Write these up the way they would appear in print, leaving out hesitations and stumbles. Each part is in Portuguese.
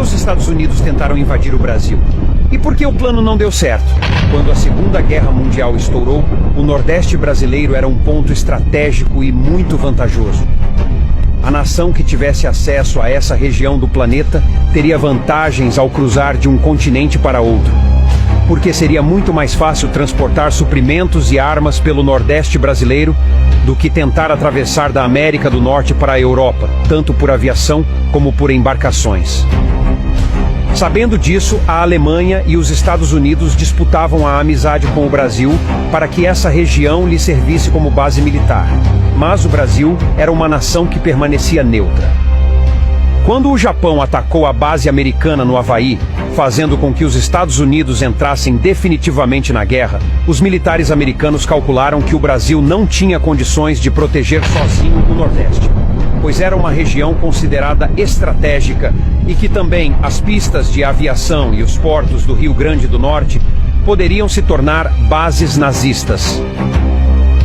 os Estados Unidos tentaram invadir o Brasil? E por que o plano não deu certo? Quando a Segunda Guerra Mundial estourou, o Nordeste brasileiro era um ponto estratégico e muito vantajoso. A nação que tivesse acesso a essa região do planeta teria vantagens ao cruzar de um continente para outro, porque seria muito mais fácil transportar suprimentos e armas pelo Nordeste brasileiro do que tentar atravessar da América do Norte para a Europa, tanto por aviação como por embarcações. Sabendo disso, a Alemanha e os Estados Unidos disputavam a amizade com o Brasil para que essa região lhe servisse como base militar. Mas o Brasil era uma nação que permanecia neutra. Quando o Japão atacou a base americana no Havaí, fazendo com que os Estados Unidos entrassem definitivamente na guerra, os militares americanos calcularam que o Brasil não tinha condições de proteger sozinho o Nordeste, pois era uma região considerada estratégica e que também as pistas de aviação e os portos do Rio Grande do Norte poderiam se tornar bases nazistas.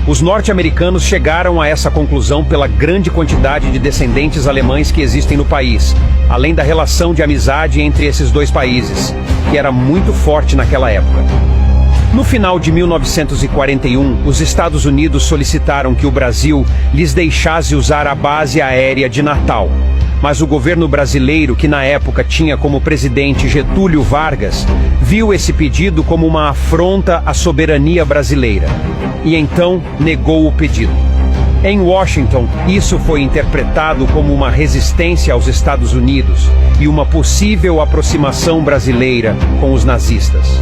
Os norte-americanos chegaram a essa conclusão pela grande quantidade de descendentes alemães que existem no país, além da relação de amizade entre esses dois países, que era muito forte naquela época. No final de 1941, os Estados Unidos solicitaram que o Brasil lhes deixasse usar a base aérea de Natal. Mas o governo brasileiro, que na época tinha como presidente Getúlio Vargas, viu esse pedido como uma afronta à soberania brasileira, e então negou o pedido. Em Washington, isso foi interpretado como uma resistência aos Estados Unidos e uma possível aproximação brasileira com os nazistas.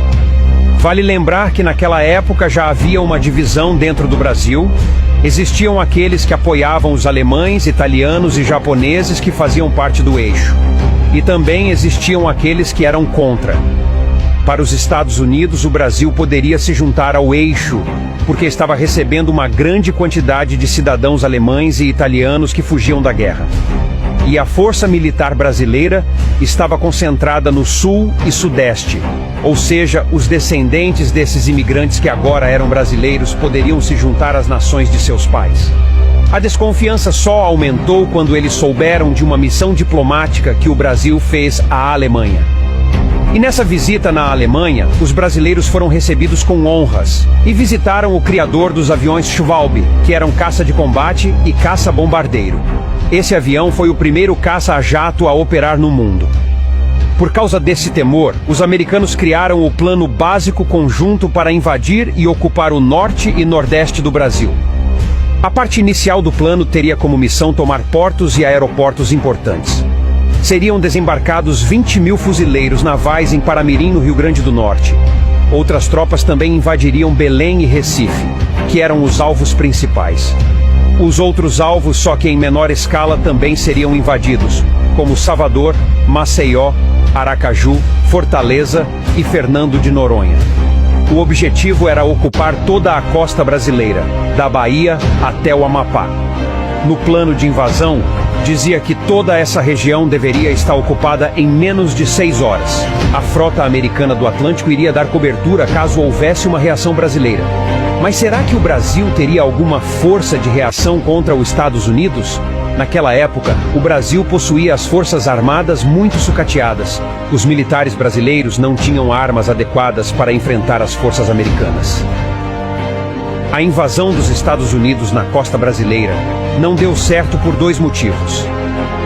Vale lembrar que naquela época já havia uma divisão dentro do Brasil. Existiam aqueles que apoiavam os alemães, italianos e japoneses que faziam parte do eixo. E também existiam aqueles que eram contra. Para os Estados Unidos, o Brasil poderia se juntar ao eixo, porque estava recebendo uma grande quantidade de cidadãos alemães e italianos que fugiam da guerra. E a força militar brasileira estava concentrada no sul e sudeste, ou seja, os descendentes desses imigrantes que agora eram brasileiros poderiam se juntar às nações de seus pais. A desconfiança só aumentou quando eles souberam de uma missão diplomática que o Brasil fez à Alemanha. E nessa visita na Alemanha, os brasileiros foram recebidos com honras e visitaram o criador dos aviões Schwalbe, que eram caça de combate e caça-bombardeiro. Esse avião foi o primeiro caça a jato a operar no mundo. Por causa desse temor, os americanos criaram o Plano Básico Conjunto para invadir e ocupar o norte e nordeste do Brasil. A parte inicial do plano teria como missão tomar portos e aeroportos importantes. Seriam desembarcados 20.000 fuzileiros navais em Paramirim, no Rio Grande do Norte. Outras tropas também invadiriam Belém e Recife, que eram os alvos principais. Os outros alvos, só que em menor escala, também seriam invadidos, como Salvador, Maceió, Aracaju, Fortaleza e Fernando de Noronha. O objetivo era ocupar toda a costa brasileira, da Bahia até o Amapá. No plano de invasão, dizia que toda essa região deveria estar ocupada em menos de 6 horas. A frota americana do Atlântico iria dar cobertura caso houvesse uma reação brasileira. Mas será que o Brasil teria alguma força de reação contra os Estados Unidos? Naquela época, o Brasil possuía as forças armadas muito sucateadas. Os militares brasileiros não tinham armas adequadas para enfrentar as forças americanas. A invasão dos Estados Unidos na costa brasileira não deu certo por 2 motivos.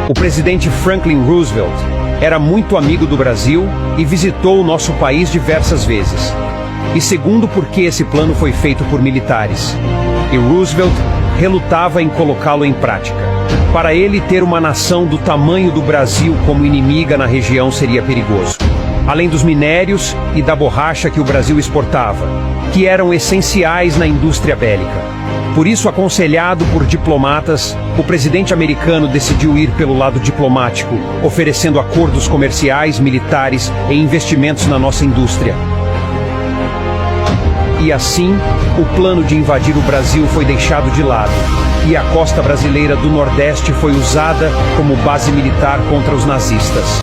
O presidente Franklin Roosevelt era muito amigo do Brasil e visitou o nosso país diversas vezes. E segundo, porque esse plano foi feito por militares. E Roosevelt relutava em colocá-lo em prática. Para ele, ter uma nação do tamanho do Brasil como inimiga na região seria perigoso. Além dos minérios e da borracha que o Brasil exportava, que eram essenciais na indústria bélica. Por isso, aconselhado por diplomatas, o presidente americano decidiu ir pelo lado diplomático, oferecendo acordos comerciais, militares e investimentos na nossa indústria. E assim, o plano de invadir o Brasil foi deixado de lado, e a costa brasileira do Nordeste foi usada como base militar contra os nazistas.